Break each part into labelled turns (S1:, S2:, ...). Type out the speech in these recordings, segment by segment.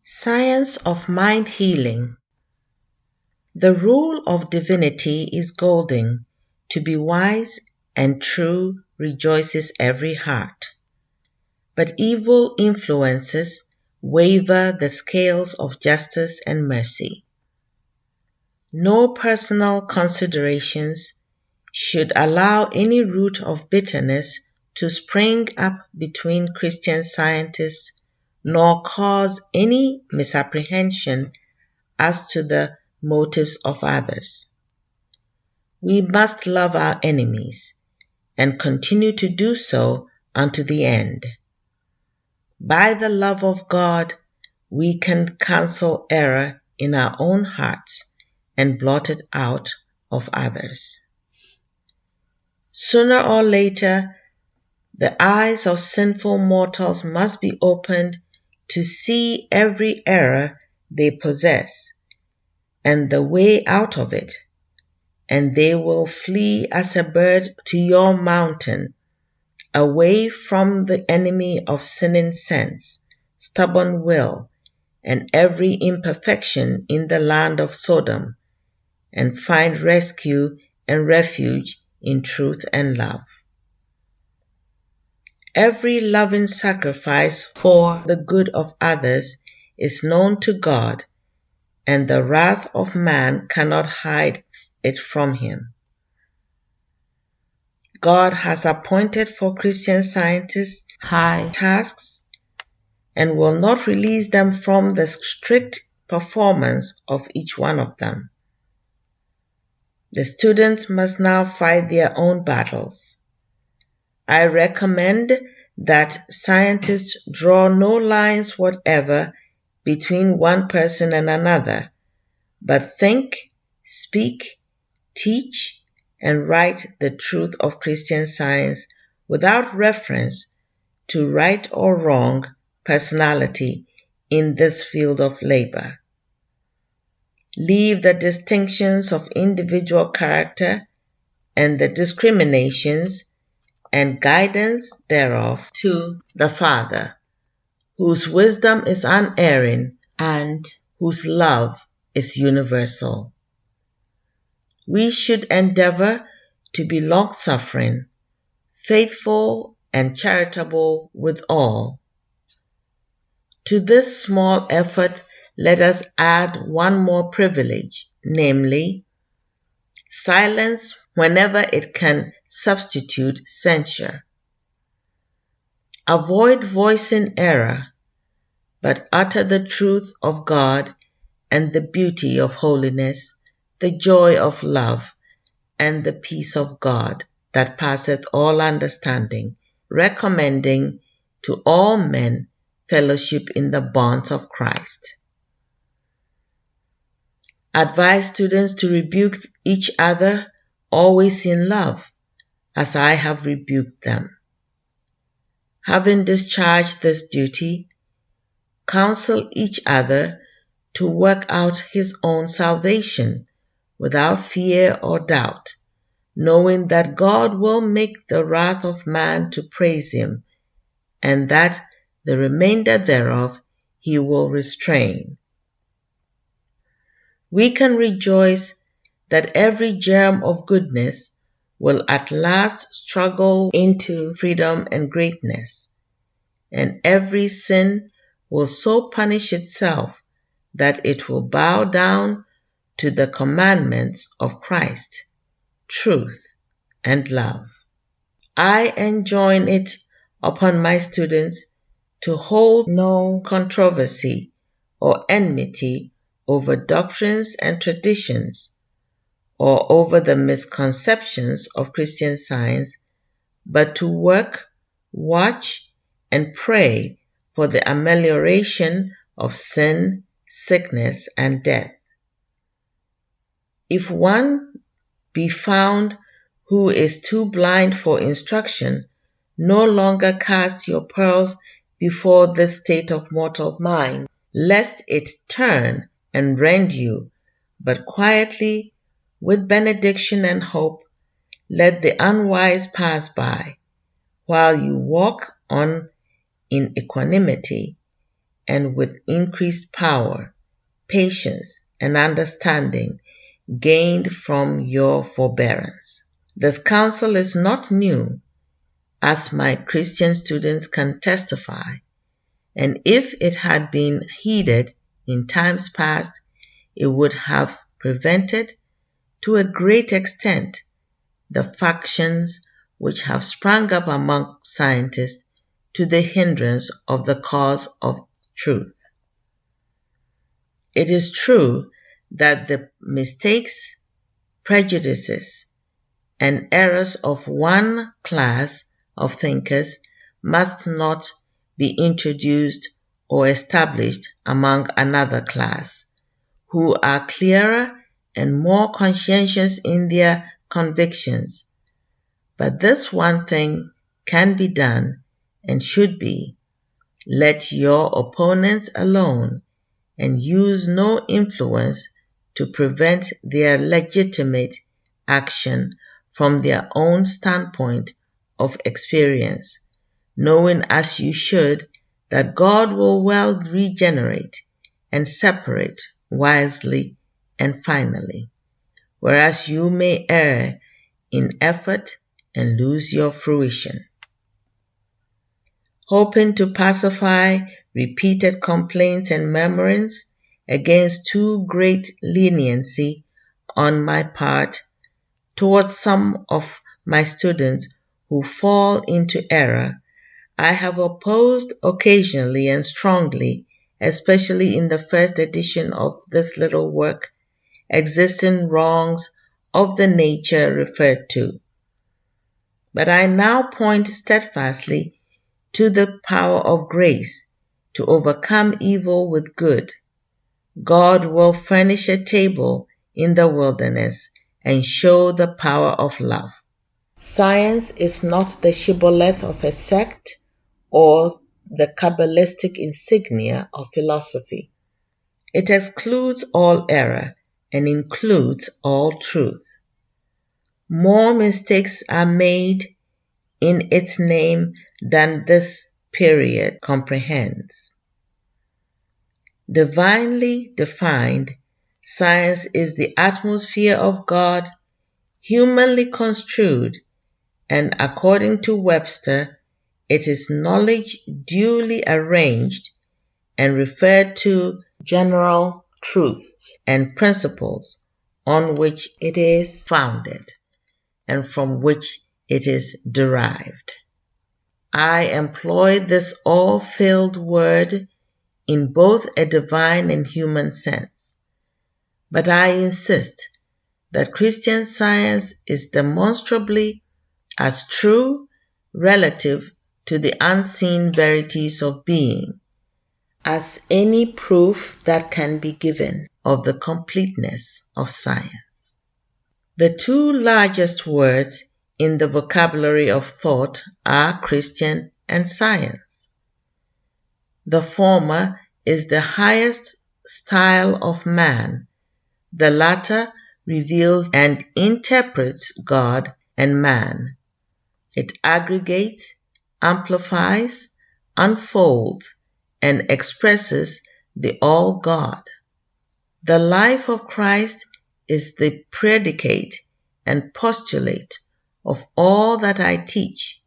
S1: Science of Mind Healing. The rule of divinity is golden. To be wise and true rejoices every heart. But evil influences waver the scales of justice and mercy. No personal considerations should allow any root of bitterness to spring up between Christian Scientists, nor cause any misapprehension as to the motives of others. We must love our enemies and continue to do so unto the end. By the love of God, we can cancel error in our own hearts and blot it out of others. Sooner or later, the eyes of sinful mortals must be opened to see every error they possess and the way out of it, and they will flee as a bird to your mountain, away from the enemy of sinning sense, stubborn will, and every imperfection in the land of Sodom, and find rescue and refuge in truth and love. Every loving sacrifice for the good of others is known to God, and the wrath of man cannot hide it from him. God has appointed for Christian Scientists high tasks and will not release them from the strict performance of each one of them. The students must now fight their own battles. I recommend that scientists draw no lines whatever between one person and another, but think, speak, teach, and write the truth of Christian Science without reference to right or wrong personality in this field of labor. Leave the distinctions of individual character and the discriminations and guidance thereof to the Father, whose wisdom is unerring and whose love is universal. We should endeavor to be long-suffering, faithful, and charitable with all. To this small effort, let us add one more privilege, namely, silence whenever it can substitute censure. Avoid voicing error, but utter the truth of God and the beauty of holiness, the joy of love, and the peace of God that passeth all understanding, recommending to all men fellowship in the bonds of Christ. Advise students to rebuke each other always in love, as I have rebuked them. Having discharged this duty, counsel each other to work out his own salvation without fear or doubt, knowing that God will make the wrath of man to praise him, and that the remainder thereof he will restrain. We can rejoice that every germ of goodness will at last struggle into freedom and greatness, and every sin will so punish itself that it will bow down to the commandments of Christ, truth, and love. I enjoin it upon my students to hold no controversy or enmity over doctrines and traditions, or over the misconceptions of Christian Science, but to work, watch, and pray for the amelioration of sin, sickness, and death. If one be found who is too blind for instruction, no longer cast your pearls before this state of mortal mind, lest it turn and rend you, but quietly, with benediction and hope, let the unwise pass by, while you walk on in equanimity, and with increased power, patience, and understanding gained from your forbearance. This counsel is not new, as my Christian students can testify, and if it had been heeded in times past, it would have prevented, to a great extent, the factions which have sprung up among scientists to the hindrance of the cause of truth. It is true that the mistakes, prejudices, and errors of one class of thinkers must not be introduced or established among another class, who are clearer and more conscientious in their convictions. But this one thing can be done and should be: let your opponents alone and use no influence to prevent their legitimate action from their own standpoint of experience, knowing as you should that God will well regenerate and separate wisely and finally, whereas you may err in effort and lose your fruition. Hoping to pacify repeated complaints and murmurings against too great leniency on my part towards some of my students who fall into error, I have opposed occasionally and strongly, especially in the first edition of this little work, existing wrongs of the nature referred to. But I now point steadfastly to the power of grace to overcome evil with good. God will furnish a table in the wilderness and show the power of love. Science is not the shibboleth of a sect or the Kabbalistic insignia of philosophy. It excludes all error and includes all truth. More mistakes are made in its name than this period comprehends. Divinely defined, science is the atmosphere of God, humanly construed, and according to Webster, it is knowledge duly arranged and referred to general truths and principles on which it is founded and from which it is derived. I employ this all-filled word in both a divine and human sense, but I insist that Christian Science is demonstrably as true relative to the unseen verities of being as any proof that can be given of the completeness of science. The two largest words in the vocabulary of thought are Christian and science. The former is the highest style of man. The latter reveals and interprets God and man. It aggregates, amplifies, unfolds, and expresses the all God. The life of Christ is the predicate and postulate of all that I teach,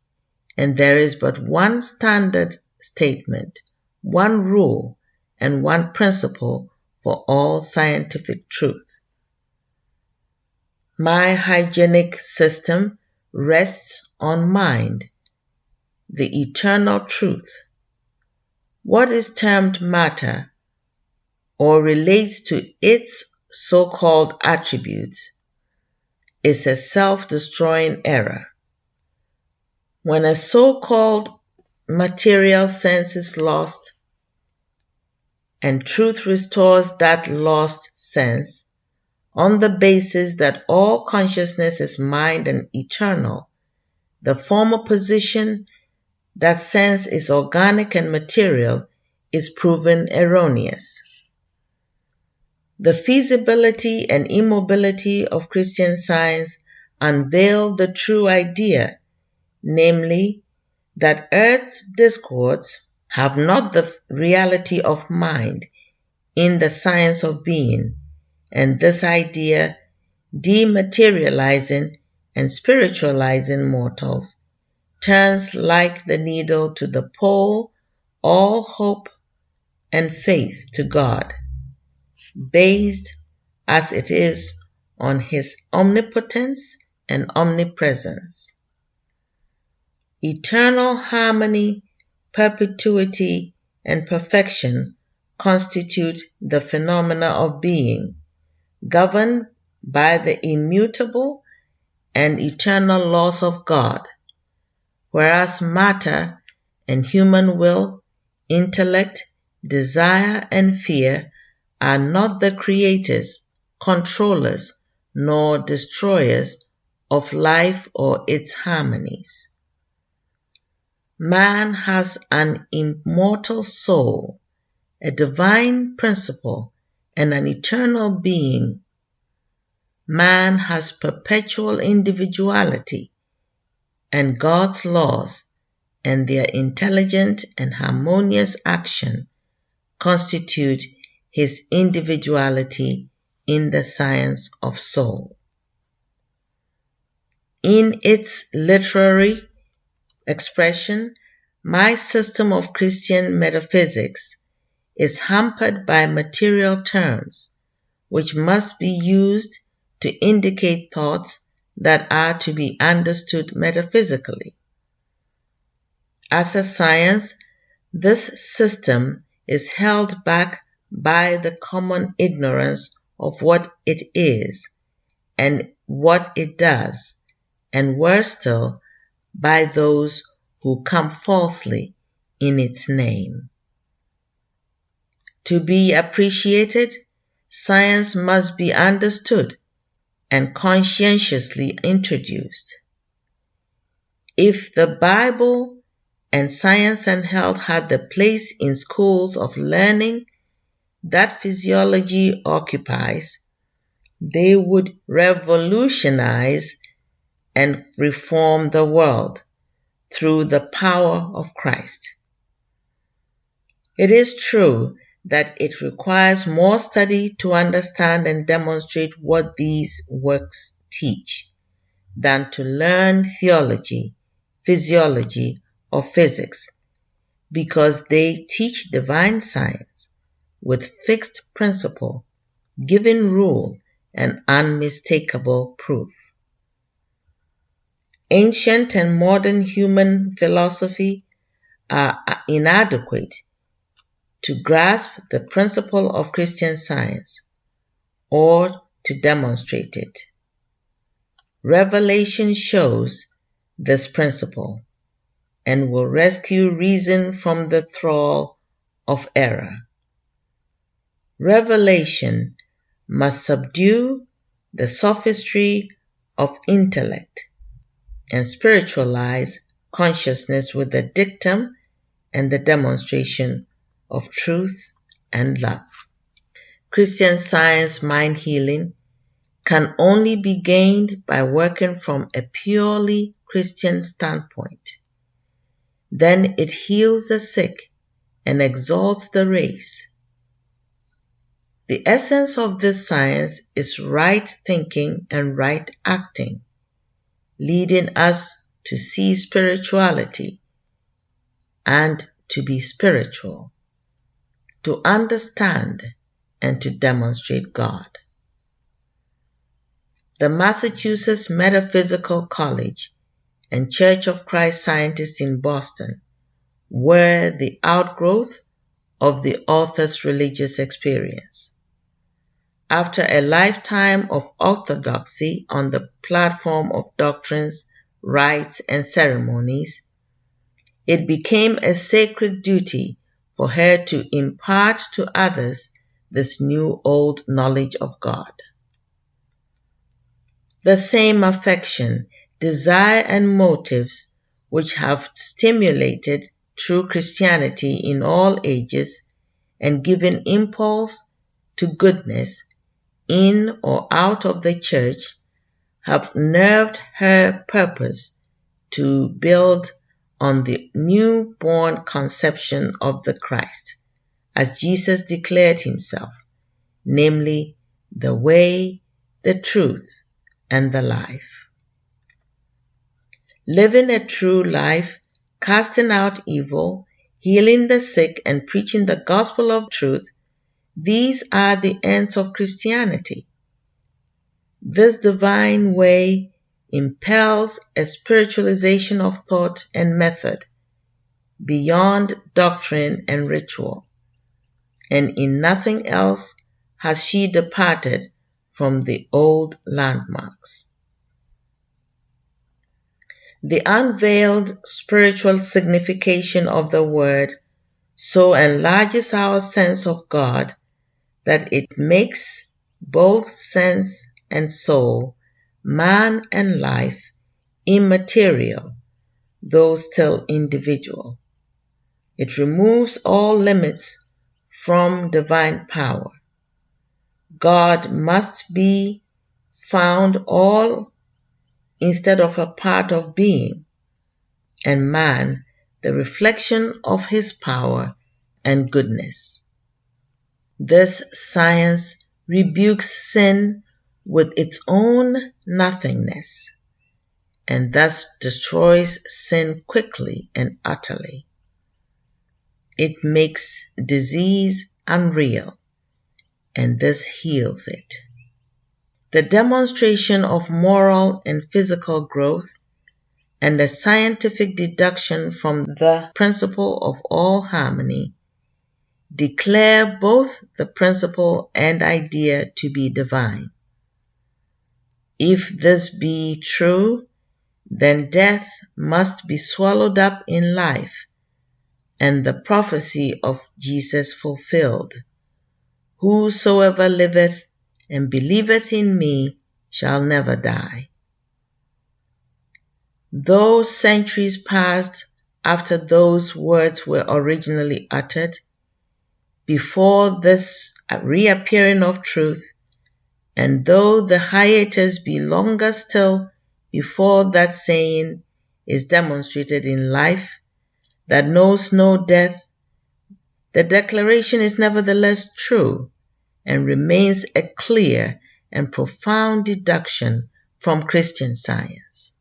S1: and there is but one standard statement, one rule, and one principle for all scientific truth. My hygienic system rests on mind, the eternal truth. What is termed matter, or relates to its so-called attributes, is a self-destroying error. When a so-called material sense is lost, and truth restores that lost sense, on the basis that all consciousness is mind and eternal, the former position that sense is organic and material is proven erroneous. The feasibility and immobility of Christian Science unveil the true idea, namely, that Earth's discords have not the reality of mind in the science of being, and this idea dematerializing and spiritualizing mortals turns like the needle to the pole all hope and faith to God, based as it is on His omnipotence and omnipresence. Eternal harmony, perpetuity, and perfection constitute the phenomena of being, governed by the immutable and eternal laws of God, whereas matter and human will, intellect, desire, and fear are not the creators, controllers, nor destroyers of life or its harmonies. Man has an immortal soul, a divine principle, and an eternal being. Man has perpetual individuality, and God's laws and their intelligent and harmonious action constitute his individuality in the science of soul. In its literary expression, my system of Christian metaphysics is hampered by material terms, which must be used to indicate thoughts that are to be understood metaphysically. As a science, this system is held back by the common ignorance of what it is and what it does, and worse still, by those who come falsely in its name. To be appreciated, science must be understood and conscientiously introduced. If the Bible and science and health had the place in schools of learning that physiology occupies, they would revolutionize and reform the world through the power of Christ. It is true that it requires more study to understand and demonstrate what these works teach than to learn theology, physiology, or physics, because they teach divine science with fixed principle, given rule, and unmistakable proof. Ancient and modern human philosophy are inadequate to grasp the principle of Christian science or to demonstrate it. Revelation shows this principle and will rescue reason from the thrall of error. Revelation must subdue the sophistry of intellect and spiritualize consciousness with the dictum and the demonstration of truth and love. Christian Science mind healing can only be gained by working from a purely Christian standpoint. Then it heals the sick and exalts the race. The essence of this science is right thinking and right acting, leading us to see spirituality and to be spiritual, to understand and to demonstrate God. The Massachusetts Metaphysical College and Church of Christ scientists in Boston were the outgrowth of the author's religious experience. After a lifetime of orthodoxy on the platform of doctrines, rites, and ceremonies, it became a sacred duty for her to impart to others this new old knowledge of God. The same affection, desire, and motives which have stimulated true Christianity in all ages and given impulse to goodness in or out of the church have nerved her purpose to build on the newborn conception of the Christ, as Jesus declared himself, namely, the way, the truth, and the life. Living a true life, casting out evil, healing the sick, and preaching the gospel of truth, these are the ends of Christianity. This divine way impels a spiritualization of thought and method beyond doctrine and ritual, and in nothing else has she departed from the old landmarks. The unveiled spiritual signification of the word so enlarges our sense of God that it makes both sense and soul, man and life, immaterial, though still individual. It removes all limits from divine power. God must be found all instead of a part of being, and man the reflection of his power and goodness. This science rebukes sin with its own nothingness, and thus destroys sin quickly and utterly. It makes disease unreal, and this heals it. The demonstration of moral and physical growth and the scientific deduction from the principle of all harmony declare both the principle and idea to be divine. If this be true, then death must be swallowed up in life, and the prophecy of Jesus fulfilled. Whosoever liveth and believeth in me shall never die. Though centuries passed after those words were originally uttered, before this reappearing of truth, and though the hiatus be longer still before that saying is demonstrated in life that knows no death, the declaration is nevertheless true and remains a clear and profound deduction from Christian science.